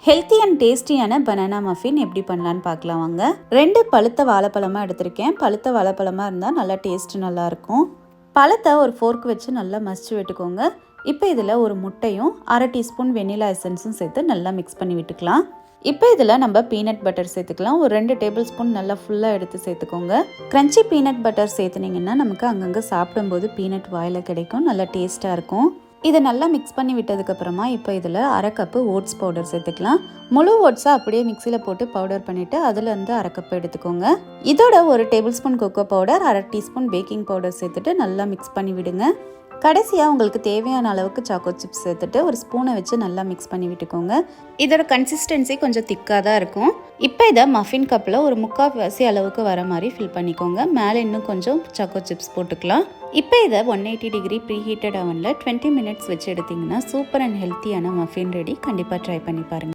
Healthy and டேஸ்டியான banana muffin எப்படி பண்ணலான்னு பார்க்கலாம் வாங்க. 2 பழுத்த வாழைப்பழமாக எடுத்திருக்கேன். பழுத்த வாழைப்பழமாக இருந்தால் நல்லா டேஸ்ட்டு நல்லாயிருக்கும். பழத்தை ஒரு ஃபோர்க் வச்சு நல்லா மசிச்சு விட்டுக்கோங்க. இப்போ இதில் ஒரு முட்டையும் 1/2 டீஸ்பூன் வெனிலா எசன்ஸும் சேர்த்து நல்லா மிக்ஸ் பண்ணி விட்டுக்கலாம். இப்போ இதில் நம்ம பீனட் பட்டர் சேர்த்துக்கலாம். ஒரு 2 டேபிள் ஸ்பூன் நல்லா ஃபுல்லாக எடுத்து சேர்த்துக்கோங்க. க்ரன்ச்சி பீனட் பட்டர் சேர்த்துனீங்கன்னா நமக்கு அங்கங்கே சாப்பிடும்போது பீனட் வாயில் கிடைக்கும், நல்லா டேஸ்ட்டாக இருக்கும். இதை நல்லா மிக்ஸ் பண்ணி விட்டதுக்கப்புறமா இப்போ இதில் 1/2 கப்பு ஓட்ஸ் பவுடர் சேர்த்துக்கலாம். முழு ஓட்ஸை அப்படியே மிக்சியில் போட்டு பவுடர் பண்ணிவிட்டு அதுலேருந்து 1/2 கப்பு எடுத்துக்கோங்க. இதோட ஒரு table spoon cocoa powder, 1/2 teaspoon baking powder சேர்த்துட்டு நல்லா மிக்ஸ் பண்ணி விடுங்க. கடைசியாக உங்களுக்கு தேவையான அளவுக்கு சாக்கோ சிப்ஸ் சேர்த்துட்டு ஒரு ஸ்பூனை வச்சு நல்லா மிக்ஸ் பண்ணி விட்டுக்கோங்க. இதோட கன்சிஸ்டன்சி கொஞ்சம் திக்காக தான் இருக்கும். இப்போ இதை மஃபின் கப்பில் ஒரு 3/4 அளவுக்கு வர மாதிரி ஃபில் பண்ணிக்கோங்க. மேலே இன்னும் கொஞ்சம் சாக்கோ சிப்ஸ் போட்டுக்கலாம். இப்போ இதை 180 டிகிரி ப்ரீ ஹீட்டட் அவனில் 20 மினிட்ஸ் வச்சு எடுத்திங்கன்னா சூப்பர் அண்ட் ஹெல்த்தியான மஃபின் ரெடி. கண்டிப்பாக ட்ரை பண்ணி பாருங்கள்.